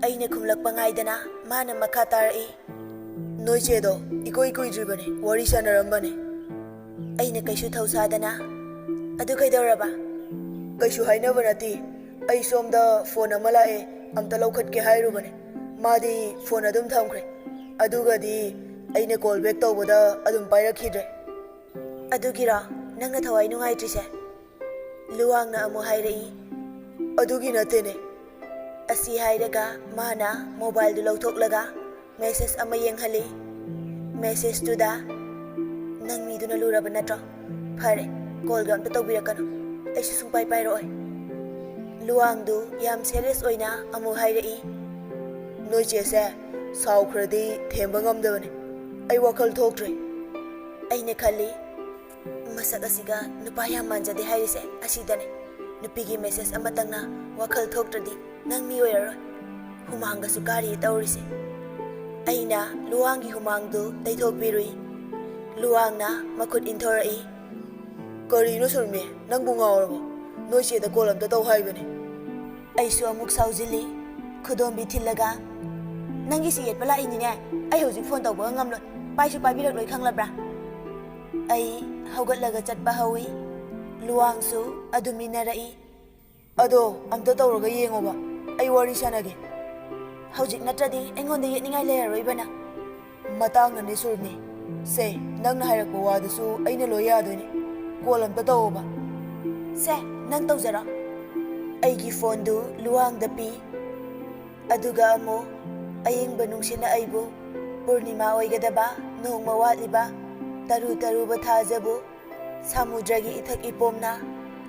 ꯑꯩꯅ ꯈꯨꯝꯂꯛꯄ ꯉꯥꯏꯗꯅ ꯃꯥꯅ ꯃꯈꯥ ꯇꯥꯔꯛꯏ, ꯅꯣꯏ ꯆꯦꯗꯣ ꯏꯀꯨꯏ ꯀꯨꯏꯗ꯭ꯔꯤꯕꯅꯦ ꯋꯥꯔꯤ ꯁꯥꯟꯅꯔꯝꯕꯅꯦ꯫ ꯑꯩꯅ ꯀꯩꯁꯨ ꯊꯧꯁꯥꯗꯅ, ꯑꯗꯨ ꯀꯩꯗꯧꯔꯕ? ꯀꯩꯁꯨ ꯍꯥꯏꯅꯕ ꯅꯠꯇꯦ, ꯑꯩ ꯁꯣꯝꯗ ꯐꯣꯟ ꯑꯃ ꯂꯥꯛꯑꯦ, ꯑꯝꯇ ꯂꯧꯈꯠꯀꯦ ꯍꯥꯏꯔꯨꯕꯅꯦ꯫ ꯃꯥꯗꯤ ꯐꯣꯟ ꯑꯗꯨꯝ ꯊꯝꯈ꯭ꯔꯦ, ꯑꯗꯨꯒꯗꯤ ꯑꯩꯅ ꯀꯣꯜ ꯕꯦꯛ ꯇꯧꯕꯗ ꯑꯗꯨꯝ ꯄꯥꯏꯔꯛꯈꯤꯗ꯭ꯔꯦ꯫ ꯑꯗꯨꯒꯤꯔꯣ ꯅꯪꯅ ꯊꯋꯥꯏ ꯅꯨꯡꯉꯥꯏꯇ꯭ꯔꯤꯁꯦ? ꯂꯨꯋꯥꯡꯅ ꯑꯃꯨꯛ ꯍꯥꯏꯔꯛꯏ, ꯑꯗꯨꯒꯤ ꯅꯠꯇꯦꯅꯦ꯫ ꯑꯁꯤ ꯍꯥꯏꯔꯒ ꯃꯥꯅ ꯃꯣꯕꯥꯏꯜꯗꯨ ꯂꯧꯊꯣꯛꯂꯒ ꯃꯦꯁꯦꯖ ꯑꯃ ꯌꯦꯡꯍꯜꯂꯤ꯫ ꯃꯦꯁꯦꯖꯇꯨꯗ, ꯅꯪ ꯃꯤꯗꯨꯅ ꯂꯨꯔꯕ ꯅꯠꯇ꯭ꯔꯣ? ꯐꯔꯦ, ꯀꯣꯜꯒ ꯑꯝꯇ ꯇꯧꯕꯤꯔꯛꯀꯅꯨ, ꯑꯩꯁꯨ ꯁꯨꯡꯄꯥꯏ ꯄꯥꯏꯔꯛꯑꯣꯏ꯫ ꯂꯨꯋꯥꯡꯗꯨ ꯌꯥꯝ ꯁꯦꯔꯤꯌꯁ ꯑꯣꯏꯅ ꯑꯃꯨꯛ ꯍꯥꯏꯔꯛꯏ, ꯅꯣꯏ ꯆꯦꯁꯦ ꯁꯥꯎꯈ꯭ꯔꯗꯤ ꯊꯦꯝꯕ ꯉꯝꯗꯕꯅꯦ, ꯑꯩ ꯋꯥꯈꯜ ꯊꯣꯛꯇ꯭ꯔꯦ꯫ ꯑꯩꯅ ꯈꯜꯂꯤ, ꯃꯁꯛ ꯑꯁꯤꯒ ꯅꯨꯄꯥ ꯌꯥꯝ ꯃꯥꯟꯖꯗꯦ ꯍꯥꯏꯔꯤꯁꯦ ꯑꯁꯤꯗꯅꯦ꯫ ꯅꯨꯄꯤꯒꯤ ꯃꯦꯁꯦꯖ ꯑꯃꯇꯪꯅ ꯋꯥꯈꯜ ꯊꯣꯛꯇ꯭ꯔꯗꯤ ꯅꯪ ꯃꯤ ꯑꯣꯏꯔꯔꯣꯏ꯫ ꯍꯨꯃꯥꯡꯒꯁꯨ ꯀꯥꯔꯤ ꯇꯧꯔꯤꯁꯦ꯫ ꯑꯩꯅ ꯂꯨꯋꯥꯡꯒꯤ ꯍꯨꯃꯥꯡꯗꯨ ꯇꯩꯊꯣꯛꯄꯤꯔꯨꯏ꯫ ꯂꯨꯋꯥꯡꯅ ꯃꯈꯨꯠ ꯏꯟꯊꯣꯔꯛꯏ, ꯀꯔꯤꯅꯣ ꯁꯨꯔꯃꯤ, ꯅꯪꯕꯨ ꯉꯥꯎꯔꯕꯣ? ꯅꯣꯏ ꯆꯦꯗ ꯀꯣꯜ ꯑꯝꯇ ꯇꯧ ꯍꯥꯏꯕꯅꯦ꯫ ꯑꯩꯁꯨ ꯑꯃꯨꯛ ꯁꯥꯎꯖꯤꯜꯂꯤ, ꯈꯨꯗꯣꯝꯕꯤ ꯊꯤꯜꯂꯒ, ꯅꯪꯒꯤꯁꯤ ꯌꯦꯠꯄ ꯂꯥꯛꯏꯅꯤꯅꯦ, ꯑꯩ ꯍꯧꯖꯤꯛ ꯐꯣꯟ ꯇꯧꯕꯒ ꯉꯝꯂꯣꯏ, ꯄꯥꯏꯁꯨ ꯄꯥꯏꯕꯤꯔꯛꯂꯣꯏ ꯈꯪꯂꯕ꯭ꯔꯥ? ꯑꯩ ꯍꯧꯒꯠꯂꯒ ꯆꯠꯄ ꯍꯧꯏ꯫ ꯂꯨꯋꯥꯡꯁꯨ ꯑꯗꯨꯝ ꯏꯟꯅꯔꯛꯏ꯫ ꯑꯗꯣ ꯑꯝꯇ ꯇꯧꯔꯒ ꯌꯦꯡꯉꯣꯕ, ꯑꯩ ꯋꯥꯔꯤ ꯁꯥꯟꯅꯒꯦ꯫ ꯍꯧꯖꯤꯛ ꯅꯠꯇ꯭ꯔꯗꯤ ꯑꯩꯉꯣꯟꯗ ꯌꯦꯠꯅꯤꯡꯉꯥꯏ ꯂꯩꯔꯔꯣꯏꯕꯅ꯫ ꯃꯇꯥꯡꯅꯅꯦ ꯁꯨꯔꯃꯤ, ꯁꯦ ꯅꯪꯅ ꯍꯥꯏꯔꯛꯄ ꯋꯥꯗꯨꯁꯨ ꯑꯩꯅ ꯂꯣꯏ ꯌꯥꯗꯣꯏꯅꯦ, ꯀꯣꯜ ꯑꯝꯇ ꯇꯧꯑꯣꯕ꯫ ꯁꯦ ꯅꯪ ꯇꯧꯖꯔꯣ꯫ ꯑꯩꯒꯤ ꯐꯣꯟꯗꯨ ꯂꯨꯋꯥꯡꯗ ꯄꯤ꯫ ꯑꯗꯨꯒ ꯑꯃꯨꯛ ꯑꯌꯤꯡꯕ ꯅꯨꯡꯁꯤꯠꯅ ꯑꯩꯕꯨ ꯄꯨꯔꯅꯤꯃꯥ ꯑꯣꯏꯒꯗꯕ ꯅꯣꯡꯃ ꯋꯥꯠꯂꯤꯕ ꯇꯔꯨ ꯇꯔꯨꯕ ꯊꯥꯖꯕꯨ ꯁꯃꯨꯗ꯭ꯔꯒꯤ ꯏꯊꯛ ꯏꯄꯣꯝꯅ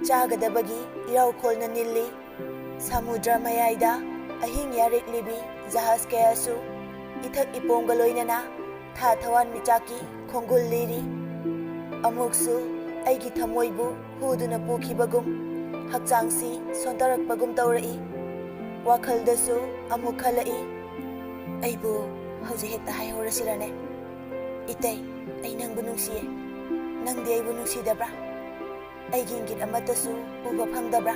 ꯆꯥꯒꯗꯕꯒꯤ ꯏꯔꯥꯎꯈꯣꯜꯅ ꯅꯤꯜꯂꯤ꯫ ꯁꯃꯨꯗ꯭ꯔ ꯃꯌꯥꯏꯗ ꯑꯍꯤꯡ ꯌꯥꯔꯦꯛꯂꯤꯕꯤ ꯖꯍꯥꯖ ꯀꯌꯥꯁꯨ ꯏꯊꯛ ꯏꯄꯣꯝꯒ ꯂꯣꯏꯅꯅ ꯊꯥ ꯊꯋꯥꯟꯃꯤꯆꯥꯛꯀꯤ ꯈꯣꯡꯒꯨꯜ ꯂꯤꯔꯤ꯫ ꯑꯃꯨꯛꯁꯨ ꯑꯩꯒꯤ ꯊꯃꯣꯏꯕꯨ ꯍꯨꯗꯨꯅ ꯄꯨꯈꯤꯕꯒꯨꯝ ꯍꯛꯆꯥꯡꯁꯤ ꯁꯣꯟꯊꯔꯛꯄꯒꯨꯝ ꯇꯧꯔꯛꯏ꯫ ꯋꯥꯈꯜꯗꯁꯨ ꯑꯃꯨꯛ ꯈꯜꯂꯛꯏ, ꯑꯩꯕꯨ ꯍꯧꯖꯤꯛ ꯍꯦꯛꯇ ꯍꯥꯏꯍꯧꯔꯁꯤꯔꯅꯦ? ꯏꯇꯩ, ꯑꯩ ꯅꯪꯕꯨ ꯅꯨꯡꯁꯤꯌꯦ, ꯅꯪꯗꯤ ꯑꯩꯕꯨ ꯅꯨꯡꯁꯤꯗꯕ꯭ꯔꯥ? ꯑꯩꯒꯤ ꯏꯪꯒꯤꯠ ꯑꯃꯠꯇꯁꯨ ꯎꯕ ꯐꯪꯗꯕ꯭ꯔꯥ?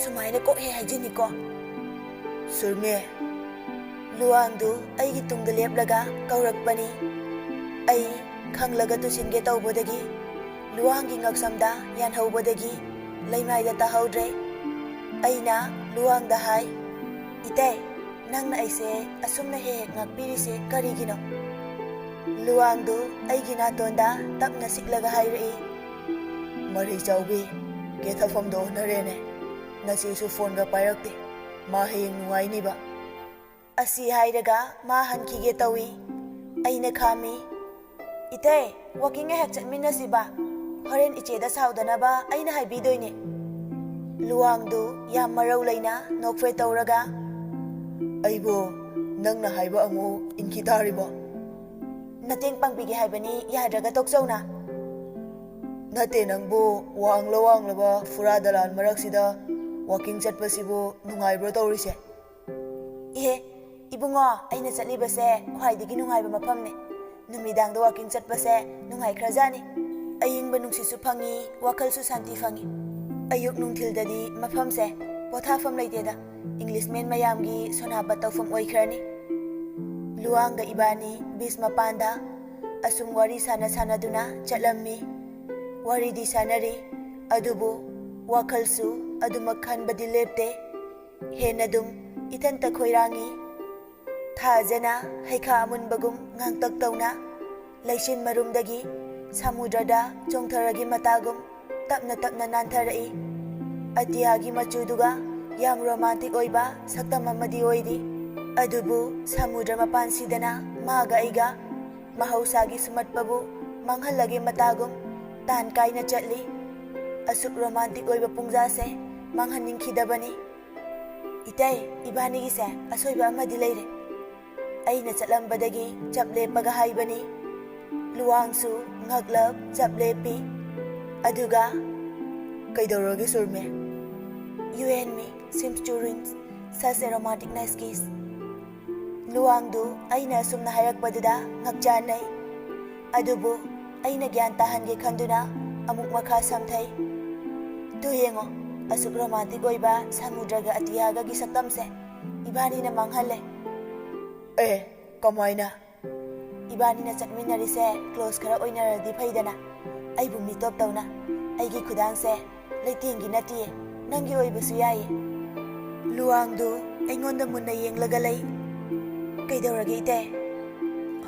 ꯁꯨꯃꯥꯏꯅ ꯀꯣꯛ ꯍꯦꯛ ꯍꯥꯏꯖꯤꯟꯅꯤꯀꯣ? ꯁꯨꯔꯃꯤ, ꯂꯨꯋꯥꯡꯗꯨ ꯑꯩꯒꯤ ꯇꯨꯡꯗ ꯂꯦꯞꯂꯒ ꯀꯧꯔꯛꯄꯅꯤ꯫ ꯑꯩ ꯈꯪꯂꯒ ꯇꯨꯁꯤꯟꯒꯦ ꯇꯧꯕꯗꯒꯤ ꯂꯨꯋꯥꯡꯒꯤ ꯉꯛꯁꯝꯗ ꯌꯥꯟꯍꯧꯕꯗꯒꯤ ꯂꯩꯃꯥꯏꯗ ꯇꯥꯍꯧꯗ꯭ꯔꯦ꯫ ꯑꯩꯅ ꯂꯨꯋꯥꯡꯗ ꯍꯥꯏ, ꯏꯇꯩ, ꯅꯪꯅ ꯑꯩꯁꯦ ꯑꯁꯨꯝꯅ ꯍꯦꯛ ꯍꯦꯛ ꯉꯥꯛꯄꯤꯔꯤꯁꯦ ꯀꯔꯤꯒꯤꯅꯣ? ꯂꯨꯋꯥꯡꯗꯨ ꯑꯩꯒꯤ ꯅꯥꯇꯣꯟꯗ ꯇꯞꯅ ꯁꯤꯛꯂꯒ ꯍꯥꯏꯔꯛꯏ, ꯃꯔꯩ ꯆꯥꯎꯕꯤ, ꯀꯦꯊꯐꯝꯗ ꯑꯣꯟꯅꯔꯦꯅꯦ, ꯅꯆꯦꯁꯨ ꯐꯣꯟꯒ ꯄꯥꯏꯔꯛꯇꯦ, ꯃꯥ ꯍꯌꯦꯡ ꯅꯨꯡꯉꯥꯏꯅꯤꯕ꯫ ꯑꯁꯤ ꯍꯥꯏꯔꯒ ꯃꯥ ꯍꯟꯈꯤꯒꯦ ꯇꯧꯏ꯫ ꯑꯩꯅ ꯈꯥꯝꯃꯤ, ꯏꯇꯩ, ꯋꯥꯛꯀꯤꯡ ꯉꯥꯏꯍꯥꯛ ꯆꯠꯃꯤꯟꯅꯁꯤꯕ, ꯍꯣꯔꯦꯟ ꯏꯆꯦꯗ ꯁꯥꯎꯗꯅꯕ ꯑꯩꯅ ꯍꯥꯏꯕꯤꯗꯣꯏꯅꯦ꯫ ꯂꯨꯋꯥꯡꯗꯨ ꯌꯥꯝ ꯃꯔꯧ ꯂꯩꯅ ꯅꯣꯛꯐꯦꯠ ꯇꯧꯔꯒ, ꯑꯩꯕꯨ ꯅꯪꯅ ꯍꯥꯏꯕ ꯑꯃꯨꯛ ꯏꯟꯈꯤ ꯇꯥꯔꯤꯕꯣ? ꯃꯇꯦꯡ ꯄꯥꯡꯕꯤꯒꯦ ꯍꯥꯏꯕꯅꯤ, ꯌꯥꯗ꯭ꯔꯒ ꯇꯣꯛꯆꯧꯅ꯫ ꯅꯠꯇꯦ, ꯅꯪꯕꯨ ꯋꯥꯡꯂꯕ ꯐꯨꯔꯥ ꯗꯂꯥꯜ ꯃꯔꯛꯁꯤꯗ ꯋꯥꯛꯀꯤꯡ ꯆꯠꯄꯁꯤꯕꯨ ꯅꯨꯡꯉꯥꯏꯕ꯭ꯔꯣ ꯇꯧꯔꯤꯁꯦ? ꯏꯍꯦ, ꯏꯕꯨꯡꯉꯣ, ꯑꯩꯅ ꯆꯠꯂꯤꯕꯁꯦ ꯈ꯭ꯋꯥꯏꯗꯒꯤ ꯅꯨꯡꯉꯥꯏꯕ ꯃꯐꯝꯅꯦ꯫ ꯅꯨꯃꯤꯗꯥꯡꯗ ꯋꯥꯛꯀꯤꯡ ꯆꯠꯄꯁꯦ ꯅꯨꯡꯉꯥꯏꯈ꯭ꯔꯖꯥꯠꯅꯤ꯫ ꯑꯌꯤꯡꯕ ꯅꯨꯡꯁꯤꯠꯁꯨ ꯐꯪꯉꯤ, ꯋꯥꯈꯜꯁꯨ ꯁꯥꯟꯇꯤ ꯐꯪꯉꯤ꯫ ꯑꯌꯨꯛ ꯅꯨꯡꯊꯤꯜꯗꯗꯤ ꯃꯐꯝꯁꯦ ꯄꯣꯊꯥꯐꯝ ꯂꯩꯇꯦꯗ, ꯏꯪꯂꯤꯁꯃꯦꯟ ꯃꯌꯥꯝꯒꯤ ꯁꯣꯅꯥꯄꯠ ꯇꯧꯐꯝ ꯑꯣꯏꯈ꯭ꯔꯅꯤ꯫ ꯂꯨꯋꯥꯡꯒ ꯏꯕꯥꯅꯤ ꯕꯤꯆ ꯃꯄꯥꯟꯗ ꯑꯁꯨꯝ ꯋꯥꯔꯤ ꯁꯥꯟꯅꯗꯨꯅ ꯆꯠꯂꯝꯃꯤ꯫ ꯋꯥꯔꯤꯗꯤ ꯁꯥꯟꯅꯔꯤ, ꯑꯗꯨꯕꯨ ꯋꯥꯈꯜꯁꯨ ꯑꯗꯨꯃꯛ ꯈꯟꯕꯗꯤ ꯂꯦꯞꯇꯦ꯫ ꯍꯦꯟꯅꯗꯨꯝ ꯏꯊꯟꯇ ꯈꯣꯏꯔꯥꯡꯉꯤ꯫ ꯊꯥꯖꯅ ꯍꯩꯈꯥ ꯑꯃꯨꯟꯕꯒꯨꯝ ꯉꯥꯡꯇꯛ ꯇꯧꯅ ꯂꯩꯆꯤꯟ ꯃꯔꯨꯝꯗꯒꯤ ꯁꯃꯨꯗ꯭ꯔꯗ ꯆꯣꯡꯊꯔꯒꯤ ꯃꯇꯥꯒꯨꯝ ꯇꯞꯅ ꯇꯞꯅ ꯅꯥꯟꯊꯔꯛꯏ꯫ ꯑꯇꯤꯌꯥꯒꯤ ꯃꯆꯨꯗꯨꯒ ꯌꯥꯝ ꯔꯣꯃꯥꯟꯇꯤꯛ ꯑꯣꯏꯕ ꯁꯛꯇꯝ ꯑꯃꯗꯤ ꯑꯣꯏꯔꯤ꯫ ꯑꯗꯨꯕꯨ ꯁꯃꯨꯗ꯭ꯔ ꯃꯄꯥꯟꯁꯤꯗꯅ ꯃꯥꯒ ꯑꯩꯒ ꯃꯍꯧꯁꯥꯒꯤ ꯁꯨꯝꯍꯠꯄꯕꯨ ꯃꯥꯡꯍꯜꯂꯒꯦ ꯃꯇꯥꯒꯨꯝ ꯇꯥꯟ ꯀꯥꯏꯅ ꯆꯠꯂꯤ꯫ ꯑꯁꯨꯛ ꯔꯣꯃꯥꯟꯇꯤꯛ ꯑꯣꯏꯕ ꯄꯨꯡꯖꯥꯁꯦ ꯃꯥꯡꯍꯟꯅꯤꯡꯈꯤꯗꯕꯅꯤ꯫ ꯏꯇꯩ, ꯏꯕꯥꯅꯤꯒꯤꯁꯦ ꯑꯁꯣꯏꯕ ꯑꯃꯗꯤ ꯂꯩꯔꯦ꯫ ꯑꯩꯅ ꯆꯠꯂꯝꯕꯗꯒꯤ ꯆꯞ ꯂꯦꯞꯄꯒ ꯍꯥꯏꯕꯅꯤ꯫ ꯂꯨꯋꯥꯡꯁꯨ ꯉꯛꯂꯞ ꯆꯞ ꯂꯦꯞꯄꯤ꯫ ꯑꯗꯨꯒ, ꯀꯩꯗꯧꯔꯒꯦ ꯁꯨꯔꯃꯤ? You and me seems to ruin such a romantic nice kiss. ꯂꯨꯋꯥꯡꯗꯨ ꯑꯩꯅ ꯑꯁꯨꯝꯅ ꯍꯥꯏꯔꯛꯄꯗꯨꯗ ꯉꯛꯆꯥꯟꯅꯩ꯫ ꯑꯗꯨꯕꯨ ꯑꯩꯅ ꯒ꯭ꯌꯥꯟ ꯇꯥꯍꯟꯒꯦ ꯈꯟꯗꯨꯅ ꯑꯃꯨꯛ ꯃꯈꯥ ꯁꯝꯊꯩ꯫ ꯇꯨ ꯌꯦꯡꯉꯣ, ꯑꯁꯨꯛ ꯔꯣꯃꯥꯟꯇꯤꯛ ꯑꯣꯏꯕ ꯁꯃꯨꯗ꯭ꯔꯒ ꯑꯇꯤꯌꯥꯒꯒꯤ ꯁꯛꯇꯝꯁꯦ Ibani na manghale. Kamaina? Ibani na chatminari se close khara oinaradi phaidana. Aibu mitop tawna. Aigi khudang se leitingi natiye. Nangi oibasu yaye. Luangdu aingonda munna yenglaga lei. Kaidaurage ite?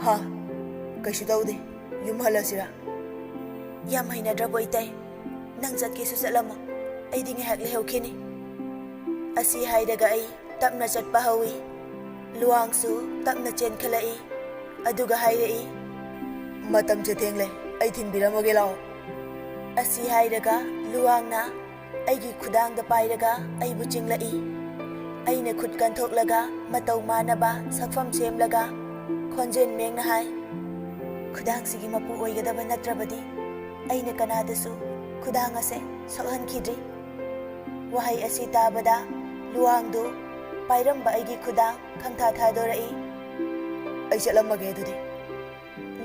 Ha, kaisu tawde. Yum halasira. Yam hainadrabo ite. Nang chatkesu chatlamo. Aidi ngahak lehaukhini. Asi haidaga ai tapna chatpa hawi. Luangsu tapna chenkhalai. Aduga hairei. Matam che thengle. Ai thinbiramage lao. Asi hairaga luangna aigi khudang da pairaga aibu chinglai. Aina khut kanthok matau manaba sakfam semlaga khonjen mengna hai. Khudang sigi mapu oigadaba natrabadi aina kanadasu khudang ase sokhan khidri. Wahai asi tabada luangdu pairamba aigi khudang khangtha thadorai. Ai chatlamage adudi.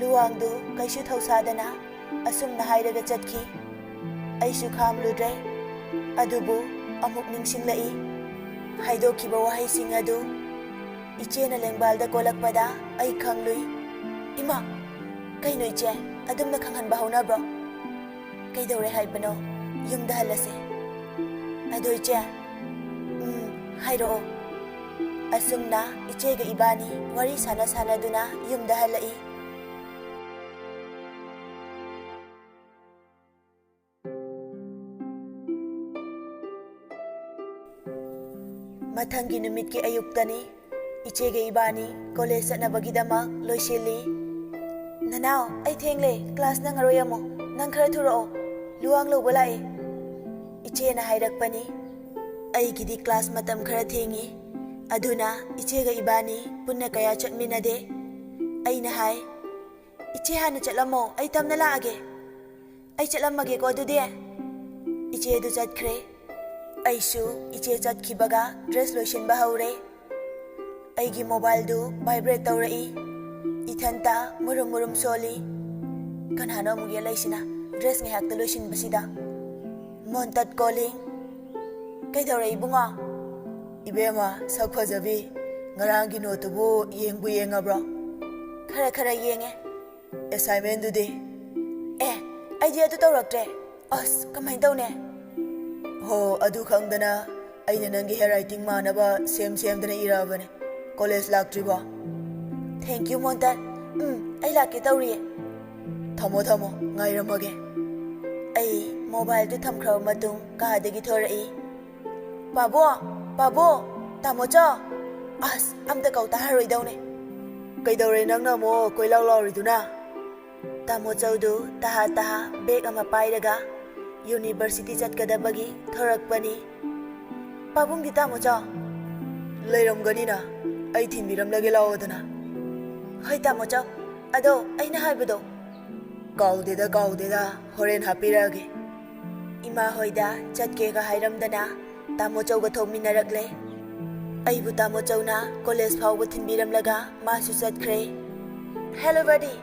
Luangdu kaisu thausadana asumna hairaga chatki. Aisu khamludre adubu amuk ningsinglai. Haidokhiba wahaising adu ichena lengbalda kolakpada ai khanglui. Ima kaino iche adumna khanghanba haunabro? Kaidore haibano yumda halase. Adu iche hairo. Asumna ichega ibani wari sana duna yumda halai. Mathangi numit ki ayuktani ichege ibani college satnabagidamak loisili. Nanao ai thengle class na ngaroyamo nang khara thuro luang loba lai. Iche na hairakpani ai gidi class matam khara thengi aduna ichega ibani punna kaya chatminade. Ai na hai iche hanu chatlamo ai tamna laage. Ai chatlamage ko adudi. Iche du chatkhre. Aisu iche chatkibaga dress loishinba haure. Aigi mobile du vibrate tawrai. Ithanta murum soli. Kanhano mugia laisina dress ngahakta loishinbasida. Montat calling. Kaidaurai bunga? Ibema sakfajabi ngarangi notubu yengbu yengabro. Khara yenge. Assignment dudi. Idea tu tawraktre. As kamai tawne? Ho adu khangdana aina nangi handwriting manaba sem dana irabane. College laktriba. Thank you Montat. Ai lakke tawri. Thamo ngairamage. Ai mobile tu thamkhra matung ka dagi thorai. Babo tamocha. As amta kauta haroi daune. Kaidore nangna mo koilaw lawriduna. Tamocha du taha bag ama pairaga University chatkadabagi thorakpani. Pabung di tamocha. Leiramgani na ai thinbiramlage laodana. Hai tamocha ado aina haibado. Kaudeda horen hapirage. Ima hoida chatke ga hairamdana tamocha ga thominarakle. Aibu tamocha na college phawba thinbiramlaga masu chatkre. Hello buddy,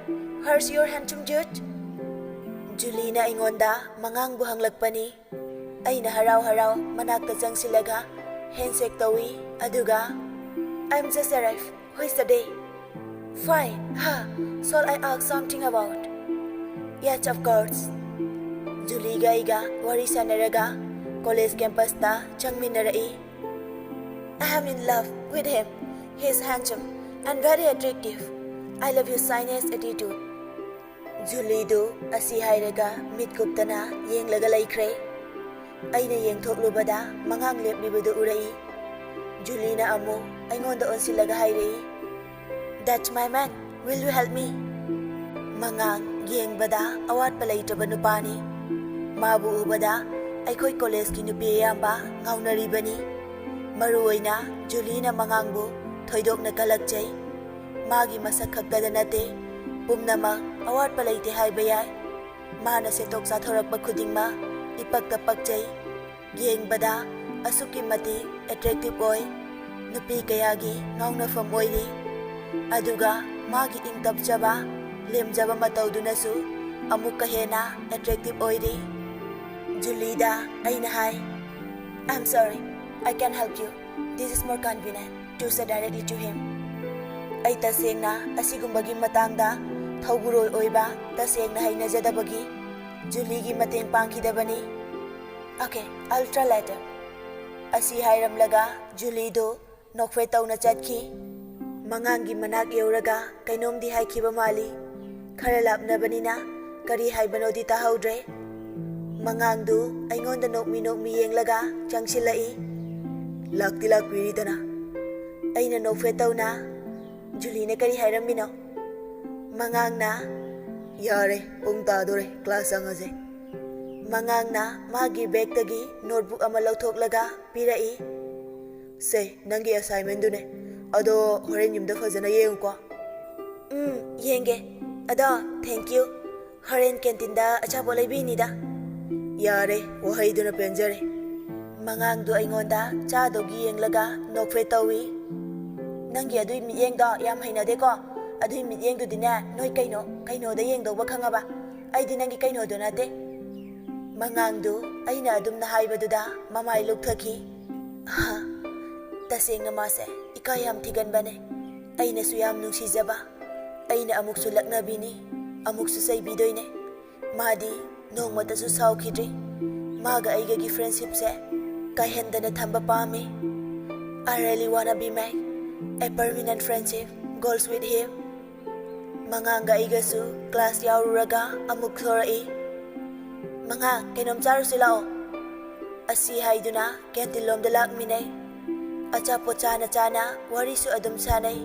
here's your handsome dude. Julina ingonda mangang buhang lagpani. Aina haraw manakta jangsilaga handshake tawi aduga. I'm just arrived. Who is the day? Fine. Shall I ask something about? Yes, of course. Juliga iga wari sanaraga college campus ta changminarai. I am in love with him. He is handsome and very attractive. I love his shyness attitude. Julidu asi hairaga mitkuptana yenglaga laikre. Aina yengthoklubada mangang leplibadu urai. Julina amu aingonda onsilaga hairei. That's my man. Will you help me? Mangang yengbada awat palaitraba nupani. Mabu ubada aikoi college ki nupi yamba ngaunaribani. Maruoina Julina mangangbu thoidokna kalakjai. Magi masak khaktada nate pumnamak awat palaite haiba yai. Mana setok sathorakpa khudingma ipakta pakjai. Yengbada asuki mati attractive oi. Nupi kayagi ngaunafam oiri. Aduga magi ingtapjaba lemjaba mataudunasu amukka hena attractive oiri. Julida aina hai. I'm sorry, I can't help you. This is more convenient. to say directly to him. Ay tasengna asigumba gi matangda thauburoi oiba tasengna hainajadabagi Julie gi mateng pangkidabani. Okay, I'll try later. Asi hairamlaga Julie do nokfe tawna chatki. Mangang gi manak yeuraga kainom di haikiba mali. Khara lapnabanina kari haibano di tahaudre. Mangang do aingonda nokmi yenglaga changsilai. Lakti lakpiri dana. Aina nokfe tawna Julie ne kari hairamino. Mangang na yare pung tadore class angaje. Mangang na magi bag tagi notebook ama lauthoklaga pirai. Se nangi assignment dune ado horen yumda fazana yengko. Yenge. Ado thank you. Horen canteen da achapol laibini da. Yare wahai duna penjare. Mangang do aingonda cha dogi yenglaga nokfe tawi. Nangi adui mi yengda yam hainade ko. Adui mi yengdu dina noi kaino da yengdo ba khangaba. Ai di nangi kaino do nate. Mangang do aina adum na haibaduda mamai lukthaki. Ha. Tasengna mase ikayam thigan bane. Aina suyam nungsijaba. Aina amuksu laknabini. Amuksu saibidoine. Madi nongmata su saukidri. Maga aiga gi friendship se kaihendana thamba pami. I really wanna be make a permanent friendship goals with him. Manganga aiga su class yaururaga amuk thorai. Mga kainom charo silao. Asi haiduna kentilom dalak minay. Achapo chana wari su adum sanay.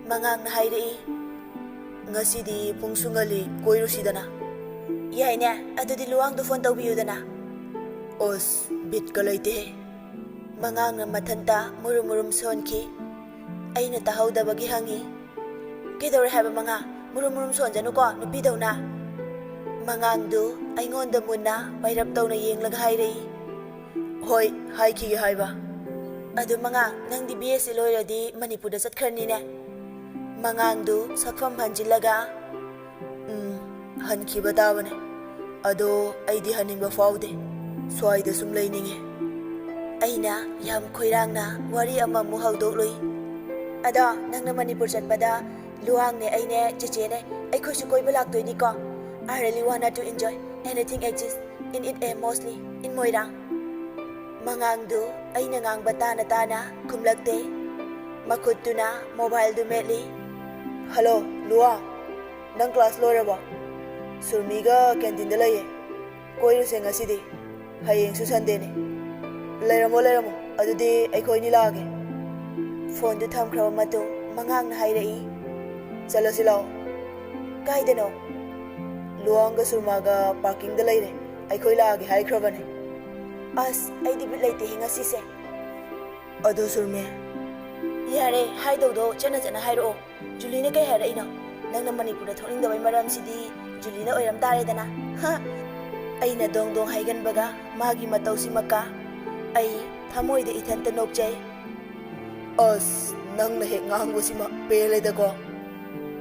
Mangang na haidai. Ngasidi pungsungali koiru sidana. Yay na, ado di luang do phone tawbiyo dana. Os, bit kalaite. Mangang na matanta murum sonki. Ay natahaw da bagi hangi. Kidore haba mga murum son janu ko nupidaw na. Mangang do ay ngonda muna pairap taw na yenglag haidai. Hoy, hai ki haiba. Ado mga nang di BS loyra di Manipur da satkarni na. Mangang do sakfam hanjilaga. Hanki batawa ne. Ado ay di haning ba faude. Sway da sumlay ninge. Ay na yam koirang na wari ama muhawdok loy. Ado nang na Manipur satpada luang ne ay ne chiche ne ay kusu koy balak doy ni ko. I really wanted to enjoy anything exists in it mostly in Moirang. Mangang do ay nangang batana tana kumlagte. Makut tu na mobile do medli. Hello, Luang. Nang class lora ba? Surmiga canteen da laye. Koiru se ngasidi. Hayeng su Sunday ne. Lairamo. Adudi ay koy nilage. Phone do thamkraba matung mangang na hairai. Chalo silaw. Kaida no. Luang ga surmaga parking da laire. Ay koy laage haikraba ne. As ay di bit laite hinga sise. Ado surme. Yare haido do chana hairo. Julie ne kay harai no. Nang na Manipur da thoning da bay maram sidi Julie na oiram tare dana. Ha. Ay na dong haigan baga magi mataw si maka. Ay thamoy da ithan ta nokjay. As nang na hek ngang si ma pele da ko.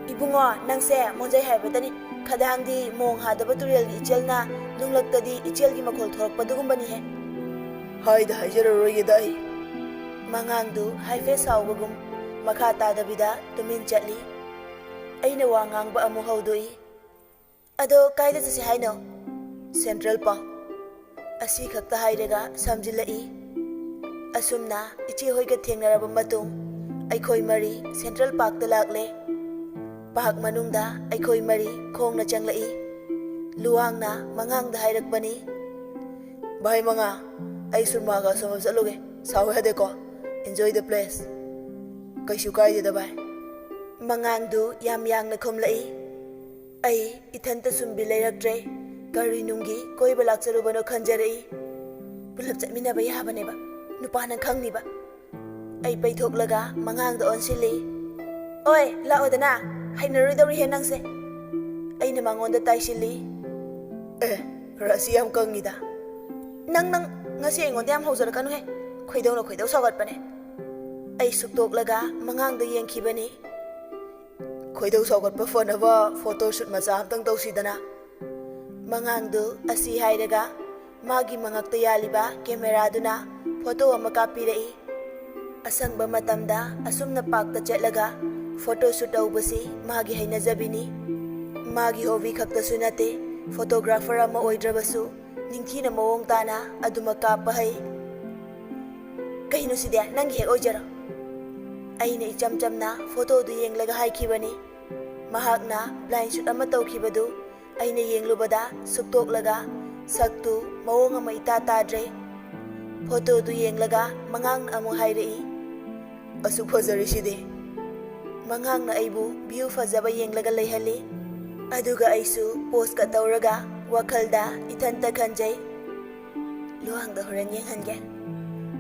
Ibungo nang se monjay haibadani khadang di mong hadaba turel gi ichel na lunglakta di ichel gi makhol thorok padugumbani he. Haida hajaro roye dai. Mangang du haife sawbagum makha tadabida tumin chatli. Aina wangang ba amu hawdoi. Ado kaida jasi haino. Central Park. Asi khakta hairaga samjilai. Asumna ichi hoiga thengnaraba matung aikhoi mari Central Park da lakle. Park manungda aikhoi mari khongna changlai. Luang na mangang da hairakbani. Bhai manga ai surmaga somam chaloge sawe hade ko. Enjoy the place. Kaisu kai da bai. Mangang du yam yang na khomlai. Ai ithanta sumbi leiraktre. Kari nungi koi balak charubano khanjarai. Pulap chatmina ba yabane ba. Nupa nang khangni ba. Ai paithok mangang da onsili. Oi, lao da na. Hainaroi dawri he nang se. Ai na mangon da taisili. Rasi yam kangi da. Nang ngasi ingon da yam hawzara kanu he. Khoidaw sagat pane. Ai suktok mangang da yengkhibani. Khoidaw sagat pa phone ba photo shoot macha amtang tawsidana. Mangang do asi hairaga magi mangakta yaliba camera duna photo ama kapirai. ꯑꯁꯪꯕ ꯃꯇꯝꯗ ꯑꯁꯨꯝꯅ ꯄꯥꯛꯇ ꯆꯠꯂꯒ photoshoot ꯇꯧꯕꯁꯤ ꯃꯥꯒꯤ ꯍꯩꯅꯖꯕꯤꯅꯤ꯫ ꯃꯥꯒꯤ hobby ꯈꯛꯇꯁꯨ ꯅꯠꯇꯦ, photographer ꯑꯃ ꯑꯣꯏꯗ꯭ꯔꯕꯁꯨ ꯅꯤꯡꯊꯤꯅ ꯃꯑꯣꯡ ꯇꯥꯅ ꯑꯗꯨꯃꯛ ꯀꯥꯞꯄ ꯍꯩ꯫ ꯀꯩꯅꯣ ꯁꯤꯗꯤ, ꯅꯪꯒꯤ ꯍꯦꯛ ꯑꯣꯏꯖꯔꯣ꯫ ꯑꯩꯅ ꯏꯆꯝ ꯆꯝꯅ ꯐꯣꯇꯣꯗꯨ ꯌꯦꯡꯂꯒ ꯍꯥꯏꯈꯤꯕꯅꯤ꯫ ꯃꯍꯥꯛꯅ ꯕ꯭ꯂꯥꯏꯟ ꯁꯨꯠ ꯑꯃ ꯇꯧꯈꯤꯕꯗꯨ ꯑꯩꯅ ꯌꯦꯡꯂꯨꯕꯗ ꯁꯨꯛꯇꯣꯛꯂꯒ ꯁꯛꯇꯨ ꯃꯑꯣꯡ ꯑꯃ ꯏꯇꯥ ꯇꯥꯗ꯭ꯔꯦ꯫ ꯐꯣꯇꯣꯗꯨ ꯌꯦꯡꯂꯒ ꯃꯉꯥꯡꯅ ꯑꯃꯨꯛ ꯍꯥꯏꯔꯛꯏ, "ꯑꯁꯨꯛ ꯐꯖꯔꯤꯁꯤꯗꯤ"꯫ ꯃꯉꯥꯡꯅ ꯑꯩꯕꯨ ꯚ꯭ꯌꯨ ꯐꯖꯕ ꯌꯦꯡꯂꯒ ꯂꯩꯍꯜꯂꯤ꯫ ꯑꯗꯨꯒ ꯑꯩꯁꯨ ꯄꯣꯁꯀ ꯇꯧꯔꯒ ꯋꯥꯈꯜꯗ ꯏꯊꯟꯇ ꯈꯟꯖꯩ, ꯂꯨꯋꯥꯡꯗ ꯍꯣꯔꯦꯟ ꯌꯦꯡꯍꯟꯒꯦ꯫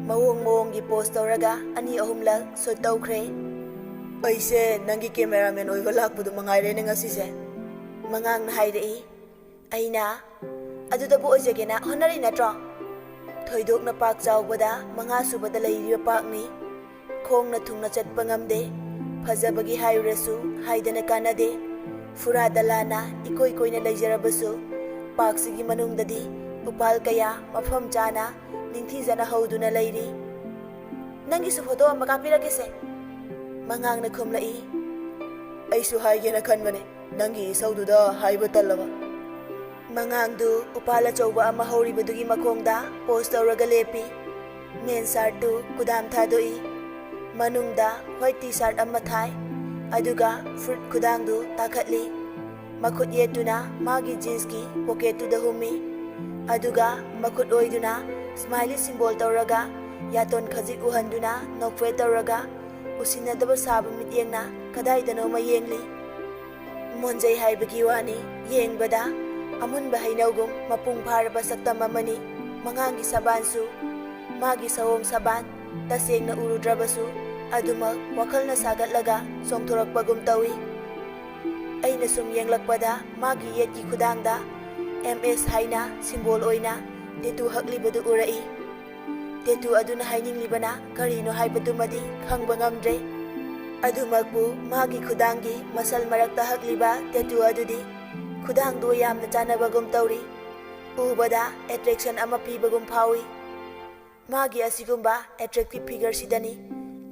ꯃꯑꯣꯡ ꯃꯑꯣꯡꯒꯤ ꯄꯣꯁ ꯇꯧꯔꯒ 2-3ꯂꯛ ꯁꯨꯠ ꯇꯧꯈ꯭ꯔꯦ꯫ "ꯑꯩꯁꯦ ꯅꯪꯒꯤ ꯀꯦꯃꯦꯔꯥꯃꯦꯟ ꯑꯣꯏꯕ ꯂꯥꯛꯄꯗꯨ ꯃꯉꯥꯏꯔꯦꯅꯦ ꯉꯁꯤꯁꯦ", ꯃꯉꯥꯡꯅ ꯍꯥꯏꯔꯛꯏ꯫ ꯑꯩꯅ, "ꯑꯗꯨꯗꯕꯨ ꯑꯣꯏꯖꯒꯦꯅ ꯍꯣꯠꯅꯔꯤ ꯅꯠꯇ꯭ꯔꯣ"꯫ ꯊꯣꯏꯗꯣꯛꯅ ꯄꯥꯛ ꯆꯥꯎꯕꯗ 5ꯁꯨꯕꯗ ꯂꯩꯔꯤꯕ ꯄꯥꯛꯅꯤ꯫ ꯈꯣꯡꯅ ꯊꯨꯡꯅ ꯆꯠꯄ ꯉꯝꯗꯦ꯫ ꯐꯖꯕꯒꯤ ꯍꯥꯏꯔꯨꯔꯁꯨ ꯍꯥꯏꯗꯅ ꯀꯥꯟꯅꯗꯦ꯫ ꯐꯨꯔꯥ ꯗꯂꯥꯅ ꯏꯀꯣꯏ ꯀꯣꯏꯅ ꯂꯩꯖꯔꯕꯁꯨ ꯄꯥꯛꯁꯤꯒꯤ ꯃꯅꯨꯡꯗꯗꯤ ꯎꯄꯥꯜ ꯀꯌꯥ ꯃꯐꯝ ꯆꯥꯅ ꯅꯤꯡꯊꯤꯖꯅ ꯍꯧꯗꯨꯅ ꯂꯩꯔꯤ꯫ "ꯅꯪꯒꯤꯁꯨ ꯐꯣꯇꯣ ꯑꯃ ꯀꯥꯞꯄꯤꯔꯒꯦꯁꯦ", ꯃꯉꯥꯡꯅ ꯈꯨꯝꯂꯛꯏ꯫ "ꯑꯩꯁꯨ ꯍꯥꯏꯒꯦꯅ ꯈꯟꯕꯅꯦ, ꯅꯪꯒꯤ ꯏꯁꯧꯗꯨꯗ ꯍꯥꯏꯕ ꯇꯜꯂꯕ". ꯃꯉꯥꯡꯗꯨ ꯎꯄꯥꯜ ꯑꯆꯧꯕ ꯑꯃ ꯍꯧꯔꯤꯕꯗꯨꯒꯤ ꯃꯈꯣꯡꯗ ꯄꯣꯁ ꯇꯧꯔꯒ ꯂꯦꯞꯄꯤ꯫ ꯃꯦꯟ ꯁꯥꯔꯠꯇꯨ ꯀꯨꯗꯥꯝ ꯊꯥꯗꯣꯛꯏ꯫ ꯃꯅꯨꯡꯗ ꯍ꯭ꯋꯥꯏꯠ ꯇꯤ ꯁꯥꯔꯠ ꯑꯃ ꯊꯥꯏ꯫ ꯑꯗꯨꯒ ꯐꯨꯔꯤꯠ ꯈꯨꯗꯥꯡꯗꯨ ꯇꯥꯈꯠꯂꯤ꯫ ꯃꯈꯨꯠ ꯌꯦꯠꯇꯨꯅ ꯃꯥꯒꯤ ꯖꯤꯟꯁꯀꯤ ꯄꯣꯀꯦꯠꯇꯨꯗ ꯍꯨꯝꯃꯤ꯫ ꯑꯗꯨꯒ ꯃꯈꯨꯠ ꯑꯣꯏꯗꯨꯅ ꯁ꯭ꯃꯥꯏꯂꯤ ꯁꯤꯝꯕꯣꯜ ꯇꯧꯔꯒ ꯌꯥꯇꯣꯟ ꯈꯖꯤꯛ ꯎꯍꯟꯗꯨꯅ ꯅꯣꯛꯐꯦꯠ ꯇꯧꯔꯒ ꯎꯁꯤꯟꯅꯗꯕ ꯁꯥꯕ ꯃꯤꯠꯌꯦꯡꯅ ꯀꯗꯥꯏꯗꯅꯣꯃ ꯌꯦꯡꯂꯤ꯫ ꯃꯣꯟꯖꯩ ꯍꯥꯏꯕꯒꯤ ꯋꯥꯅꯤ, ꯌꯦꯡꯕꯗ ꯑꯃꯨꯟꯕ ꯍꯩꯅꯧꯒꯨꯝ ꯃꯄꯨꯡ ꯐꯥꯔꯕ ꯁꯛꯇꯝ ꯑꯃꯅꯤ ꯃꯉꯥꯡꯒꯤ ꯁꯕꯥꯟꯁꯨ꯫ ꯃꯥꯒꯤ ꯁꯑꯣꯡ ꯁꯕꯥꯟ ꯇꯁꯦꯡꯅ ꯎꯔꯨꯗ꯭ꯔꯕꯁꯨ ꯑꯗꯨꯃꯛ ꯋꯥꯈꯜꯅ ꯁꯥꯒꯠꯂꯒ ꯆꯣꯡꯊꯣꯔꯛꯄꯒꯨꯝ ꯇꯧꯏ꯫ ꯑꯩꯅ ꯁꯨꯝ ꯌꯦꯡꯂꯛꯄꯗ ꯃꯥꯒꯤ ꯌꯦꯠꯀꯤ ꯈꯨꯗꯥꯡꯗ MS ꯍꯥꯏꯅ ꯁꯤꯝꯕꯣꯜ ꯑꯣꯏꯅ ꯇꯦꯇꯨ ꯍꯛꯂꯤꯕꯗꯨ ꯎꯔꯛꯏ꯫ ꯇꯦꯇꯨ ꯑꯗꯨꯅ ꯍꯥꯏꯅꯤꯡꯂꯤꯕꯅ ꯀꯔꯤꯅꯣ ꯍꯥꯏꯕꯗꯨꯃꯗꯤ ꯈꯪꯕ ꯉꯝꯗ꯭ꯔꯦ꯫ ꯑꯗꯨꯃꯛꯄꯨ ꯃꯥꯒꯤ ꯈꯨꯗꯥꯡꯒꯤ ꯃꯁꯜ ꯃꯔꯛꯇ ꯍꯛꯂꯤꯕ ꯇꯦꯇꯨ ꯑꯗꯨꯗꯤ ꯈꯨꯗꯥꯡꯗꯨ ꯌꯥꯝꯅ ꯆꯥꯟꯅꯕꯒꯨm ꯇꯧꯔꯤ꯫ ꯎꯕꯗ ꯑꯦꯇ꯭ꯔꯦꯛꯁꯟ ꯑꯃ ꯄꯤꯕꯒꯨꯝ ꯐꯥꯎꯏ꯫ ꯃꯥꯒꯤ ꯑꯁꯤꯒꯨꯝꯕ ꯑꯦꯇ꯭ꯔꯦꯛꯇꯤꯚ ꯐꯤꯒꯔꯁꯤꯗꯅꯤ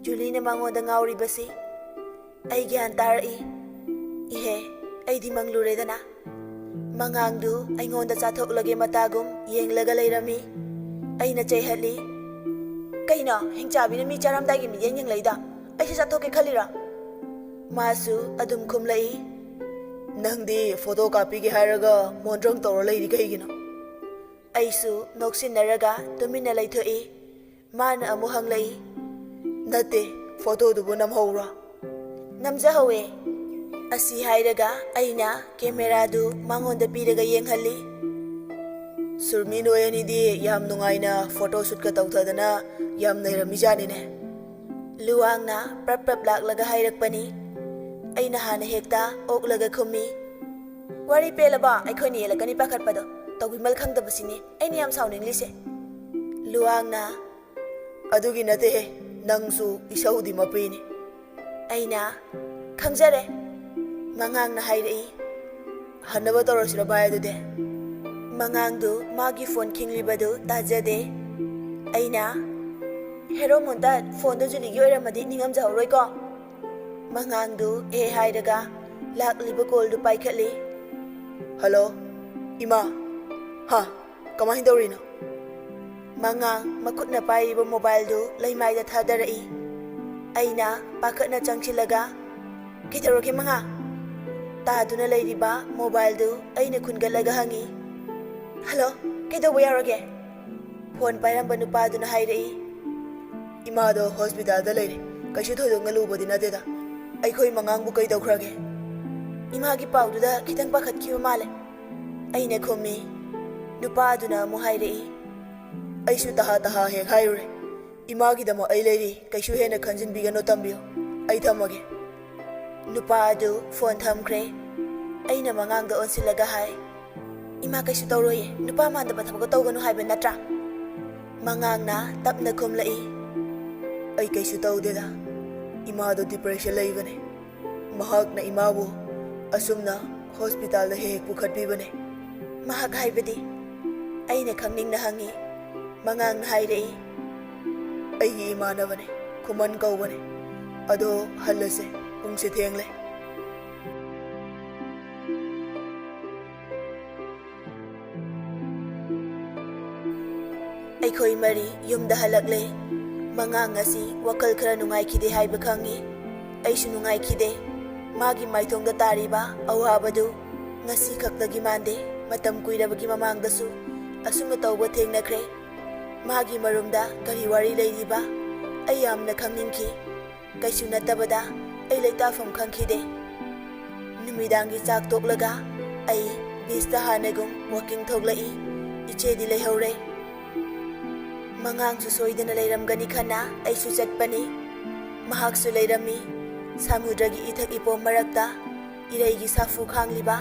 ꯖꯨꯂꯤꯅ ꯃꯉꯣꯟꯗ ꯉꯥꯎꯔꯤꯕꯁꯤ꯫ ꯑꯩ ꯒ꯭ꯌꯥꯟ ꯇꯥꯔꯛꯏ꯫ ꯏꯍꯦ, ꯑꯩꯗꯤ ꯃꯪꯂꯨꯔꯦꯗꯅ꯫ ꯃꯉꯥꯡꯗꯨ ꯑꯩꯉꯣꯟꯗ ꯆꯥꯊꯣꯛꯂꯒꯦ ꯃꯇꯥꯒꯨꯝ ꯌꯦꯡꯂꯒ ꯂꯩꯔꯝꯃꯤ꯫ ꯑꯩꯅ ꯆꯩꯍꯠꯂꯤ, "ꯀꯩꯅꯣ ꯍꯤꯡꯆꯥꯕꯤꯅ ꯃꯤ ꯆꯥꯔꯝꯗꯥꯏꯒꯤ ꯃꯤꯠꯌꯦꯡ ꯌꯦꯡꯂꯛꯏꯗꯣ? ꯑꯩꯁꯦ ꯆꯥꯊꯣꯛꯀꯦ ꯈꯜꯂꯤꯔꯣ?" ꯃꯥꯁꯨ ꯑꯗꯨꯝ ꯈꯨꯝꯂꯛꯏ, "ꯅꯪꯗꯤ ꯐꯣꯇꯣ ꯀꯥꯞꯄꯤꯒꯦ ꯍꯥꯏꯔꯒ ꯃꯣꯟꯗ꯭ꯔꯪ ꯇꯧꯔ ꯂꯩꯔꯤ ꯀꯩꯒꯤꯅꯣ?" ꯑꯩꯁꯨ ꯅꯣꯛꯁꯤꯟꯅꯔꯒ ꯇꯨꯃꯤꯟꯅ ꯂꯩꯊꯣꯛꯏ꯫ ꯃꯥꯅ ꯑꯃꯨꯛ ꯍꯪꯂꯛꯏ, "ꯅꯠꯇꯦ, ꯐꯣꯇꯣꯗꯨꯕꯨ ꯅꯝꯍꯧꯕ꯭ꯔꯣ?" "ꯅꯝꯖꯍꯧꯋꯦ", ꯑꯁꯤ ꯍꯥꯏꯔꯒ ꯑꯩꯅ ꯀꯦꯃꯦꯔꯥꯗꯨ ꯃꯉꯣꯟꯗ ꯄꯤꯔꯒ ꯌꯦꯡꯍꯜꯂꯤ꯫ "ꯁꯨꯔꯃꯤ ꯅꯣꯏ ꯑꯅꯤꯗꯤ ꯌꯥꯝ ꯅꯨꯡꯉꯥꯏꯅ ꯐꯣꯇꯣꯁꯨꯠꯀ ꯇꯧꯊꯗꯅ ꯌꯥꯝ ꯅꯩꯔꯝꯃꯤꯖꯥꯠꯅꯤꯅꯦ", ꯂꯨꯋꯥꯡꯅ ꯄ꯭ꯔꯞ ꯄ꯭ꯔꯞ ꯂꯥꯛꯂꯒ ꯍꯥꯏꯔꯛꯄꯅꯤ꯫ ꯑꯩꯅ ꯍꯥꯟꯅ ꯍꯦꯛꯇ ꯑꯣꯛꯂꯒ ꯈꯨꯝꯃꯤ, "ꯋꯥꯔꯤ ꯄꯦꯜꯂꯕꯣ ꯑꯩꯈꯣꯏꯅ ꯌꯦꯜꯂꯛꯀꯅꯤ ꯄꯥꯈꯠꯄꯗꯣ? ꯇꯧꯕꯤꯃꯜ ꯈꯪꯗꯕꯁꯤꯅꯤ ꯑꯩꯅ ꯌꯥꯝ ꯁꯥꯎꯅꯤꯡꯂꯤꯁꯦ." ꯂꯨꯋꯥꯡꯅ, "ꯑꯗꯨꯒꯤ ꯅꯠꯇꯦꯍꯦ, ꯅꯪꯁꯨ ꯏꯁꯧꯗꯤ ꯃꯄꯤꯅꯤ." ꯑꯩꯅ, "ꯈꯪꯖꯔꯦ", ꯃꯉꯥꯡꯅ ꯍꯥꯏꯔꯛꯏ꯫ "ꯍꯟꯅꯕ ꯇꯧꯔꯁꯤꯔꯣ ꯚꯥꯏ ꯑꯗꯨꯗꯤ?" ꯃꯉꯥꯡꯗꯨ ꯃꯥꯒꯤ ꯐꯣꯟ ꯈꯤꯡꯂꯤꯕꯗꯨ ꯇꯥꯖꯗꯦ꯫ ꯑꯩꯅ, "ꯍꯦꯔꯣ ꯃꯨꯟꯇꯠ, ꯐꯣꯟꯗꯨ ꯖꯨꯂꯤꯒꯤ ꯑꯣꯏꯔꯝꯃꯗꯤ ꯅꯤꯡꯉꯝꯖꯍꯧꯔꯣꯏꯀꯣ." ꯃꯉꯥꯡꯗꯨ ꯍꯥꯏꯔꯒ ꯂꯥꯛꯂꯤꯕ ꯀꯣꯜꯗꯨ ꯄꯥꯏꯈꯠꯂꯤ꯫ "ꯍꯜꯂꯣ, ꯏꯃꯥ? ꯍꯥ, ꯀꯃꯥꯏꯅ ꯇꯧꯔꯤꯅꯣ?" ꯃꯉꯥꯡ ꯃꯈꯨꯠꯅ ꯄꯥꯏꯔꯤꯕ ꯃꯣꯕꯥꯏꯜꯗꯨ ꯂꯩꯃꯥꯏꯗ ꯊꯥꯗꯔꯛꯏ꯫ ꯑꯩꯅ ꯄꯥꯈꯠꯅ ꯆꯪꯁꯤꯜꯂꯒ, "ꯀꯩꯗꯧꯔꯒꯦ ꯃꯉꯥꯡ?" ꯇꯥꯗꯨꯅ ꯂꯩꯔꯤꯕ ꯃꯣꯕꯥꯏꯜꯗꯨ ꯑꯩꯅ ꯈꯨꯟꯒꯠꯂꯒ ꯍꯪꯉꯤ꯫ "ꯍꯜꯂꯣ, ꯀꯩꯗꯧꯕ ꯌꯥꯎꯔꯒꯦ?" ꯐꯣꯟ ꯄꯥꯏꯔꯝꯕ ꯅꯨꯄꯥꯗꯨꯅ ꯍꯥꯏꯔꯛꯏ, "ꯏꯃꯥꯗꯣ ꯍꯣꯁꯄꯤꯇꯥꯜꯗ ꯂꯩꯔꯤ, ꯀꯩꯁꯨ ꯊꯣꯏꯗꯣꯛꯅ ꯂꯨꯕꯗꯤ ꯅꯠꯇꯦꯗ꯫ ꯑꯩꯈꯣꯏ ꯃꯉꯥꯡꯕꯨ ꯀꯩꯗꯧꯈ꯭ꯔꯒꯦ?" "ꯏꯃꯥꯒꯤ ꯄꯥꯎꯗꯨꯗ ꯈꯤꯇꯪ ꯄꯥꯈꯠꯈꯤꯕ ꯃꯥꯜꯂꯦ", ꯑꯩꯅ ꯈꯨꯝꯃꯤ꯫ ꯅꯨꯄꯥꯗꯨꯅ ꯑꯃꯨꯛ ꯍꯥꯏꯔꯛꯏ, "ꯑꯩꯁꯨ ꯇꯍꯥ ꯍꯦꯛ ꯍꯥꯏꯔꯨꯔꯦ꯫ ꯏꯃꯥꯒꯤꯗꯃꯛ ꯑꯩ ꯂꯩꯔꯤ, ꯀꯩꯁꯨ ꯍꯦꯟꯅ ꯈꯟꯖꯤꯟꯕꯤꯒꯅꯨ ꯇꯝꯕꯤꯌꯨ꯫ ꯑꯩ ꯊꯝꯃꯒꯦ." ꯅꯨꯄꯥ ꯑꯗꯨ ꯐꯣꯟ ꯊꯝꯈ꯭ꯔꯦ꯫ ꯑꯩꯅ ꯃꯉꯥꯡꯗ ꯑꯣꯟꯁꯤꯜꯂꯒ ꯍꯥꯏ, "ꯏꯃꯥ ꯀꯩꯁꯨ ꯇꯧꯔꯣꯏꯌꯦ, ꯅꯨꯄꯥ ꯃꯥꯟꯗꯕ ꯊꯕꯛꯀ ꯇꯧꯒꯅꯨ ꯍꯥꯏꯕ ꯅꯠꯇ꯭ꯔꯥ?" ꯃꯉꯥꯡꯅ ꯇꯞꯅ ꯈꯨꯝꯂꯛꯏ, "ꯑꯩ ꯀꯩꯁꯨ ꯇꯧꯗꯦꯗ, ꯏꯃꯥꯗꯣ ꯗꯤꯄ꯭ꯔꯦꯁꯟ ꯂꯩꯕꯅꯦ꯫ ꯃꯍꯥꯛꯅ ꯏꯃꯥꯕꯨ ꯑꯁꯨꯝꯅ ꯍꯣꯁꯄꯤꯇꯥꯜꯗ ꯍꯦꯛ ꯄꯨꯈꯠꯄꯤꯕꯅꯦ." "ꯃꯍꯥꯛ ꯍꯥꯏꯕꯗꯤ?" ꯑꯩꯅ ꯈꯪꯅꯤꯡꯅ ꯍꯪꯉꯤ꯫ ꯃꯉꯥꯡꯅ ꯍꯥꯏꯔꯛꯏ, "ꯑꯩꯒꯤ ꯏꯃꯥꯟꯅꯕꯅꯦ, ꯈꯨꯃꯟ ꯀꯧꯕꯅꯤ ꯑꯗꯣ ꯍꯜꯂꯁꯦ ꯄꯨꯡꯁꯦ ꯊꯦꯡꯂꯦ ꯑꯩꯈꯣꯏ ꯃꯔꯤ ꯌꯨꯝꯗ ꯍꯜꯂꯛꯂꯦ ꯃꯉꯥꯡ ꯑꯁꯤ ꯋꯥꯈꯜ ꯈꯔ ꯅꯨꯡꯉꯥꯏꯈꯤꯗꯦ ꯍꯥꯏꯕ ꯈꯪꯉꯤ ꯑꯩꯁꯨ ꯅꯨꯡꯉꯥꯏꯈꯤꯗꯦ ꯃꯥꯒꯤ ꯃꯥꯏꯊꯣꯡꯗ ꯇꯥꯔꯤꯕ ꯑꯋꯥꯕꯗꯨ ꯉꯁꯤ ꯈꯛꯇꯒꯤ ꯃꯥꯟꯗꯦ ꯃꯇꯝ ꯀꯨꯏꯔꯕꯒꯤ ꯃꯃꯥꯡꯗꯁꯨ ꯑꯁꯨꯝꯅ ꯇꯧꯕ ꯊꯦꯡꯅꯈ꯭ꯔꯦ ꯃꯥꯒꯤ ꯃꯔꯨꯝꯗ ꯀꯔꯤ ꯋꯥꯔꯤ ꯂꯩꯔꯤꯕ ꯑꯩ ꯌꯥꯝꯅ ꯈꯪꯅꯤꯡꯈꯤ ꯀꯩꯁꯨ ꯅꯠꯇꯕꯗ ꯑꯩ ꯂꯩꯇꯥꯐꯝ ꯈꯪꯈꯤꯗꯦ ꯅꯨꯃꯤꯗꯥꯡꯒꯤ ꯆꯥꯛ ꯇꯣꯛꯂꯒ ꯑꯩ ꯕꯤꯆꯇ ꯍꯥꯟꯅꯒꯨꯝ ꯋꯥꯀꯤꯡ ꯊꯣꯛꯂꯛꯏ ꯏꯆꯦꯗꯤ ꯂꯩꯍꯧꯔꯦ ꯃꯉꯥꯡꯁꯨ ꯁꯣꯏꯗꯅ ꯂꯩꯔꯝꯒꯅꯤ ꯈꯟꯅ ꯑꯩꯁꯨ ꯆꯠꯄꯅꯤ ꯃꯍꯥꯛꯁꯨ ꯂꯩꯔꯝꯃꯤ ꯁꯃꯨꯗ꯭ꯔꯒꯤ ꯏꯊꯛ ꯏꯄꯣꯝ ꯃꯔꯛꯇ ꯏꯔꯩꯒꯤ ꯁꯥꯐꯨ ꯈꯥꯡꯂꯤꯕ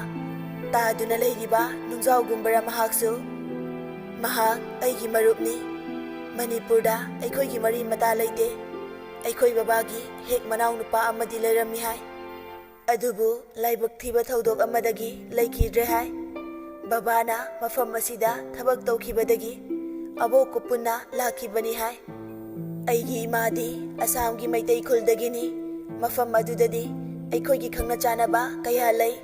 ꯇꯥꯗꯨꯅ ꯂꯩꯔꯤꯕ ꯅꯨꯡꯖꯥꯎꯒꯨꯝꯕꯔ ꯃꯍꯥꯛꯁꯨ ꯃꯍꯥꯛ ꯑꯩꯒꯤ ꯃꯔꯨꯞꯅꯤ ꯃꯅꯤꯄꯨꯔꯗ ꯑꯩꯈꯣꯏꯒꯤ ꯃꯔꯤ ꯃꯇꯥ ꯂꯩꯇꯦ ꯑꯩꯈꯣꯏ ꯕꯕꯥꯒꯤ ꯍꯦꯛ ꯃꯅꯥꯎ ꯅꯨꯄꯥ ꯑꯃꯗꯤ ꯂꯩꯔꯝꯃꯤ ꯍꯥꯏ ꯑꯗꯨꯕꯨ ꯂꯥꯏꯕꯛ ꯊꯤꯕ ꯊꯧꯗꯣꯛ ꯑꯃꯗꯒꯤ ꯂꯩꯈꯤꯗ꯭ꯔꯦ ꯍꯥꯏ ꯕꯕꯥꯅ ꯃꯐꯝ ꯑꯁꯤꯗ ꯊꯕꯛ ꯇꯧꯈꯤꯕꯗꯒꯤ ꯑꯕꯣꯛꯀ ꯄꯨꯟꯅ ꯂꯥꯛꯈꯤꯕꯅꯤ ꯍꯥꯏ ꯑꯩꯒꯤ ꯏꯃꯥꯗꯤ ꯑꯁꯥꯝꯒꯤ ꯃꯩꯇꯩ ꯈꯨꯜꯗꯒꯤꯅꯤ ꯃꯐꯝ ꯑꯗꯨꯗꯗꯤ ꯑꯩꯈꯣꯏꯒꯤ ꯈꯪꯅ ꯆꯥꯟꯅꯕ ꯀꯌꯥ ꯂꯩ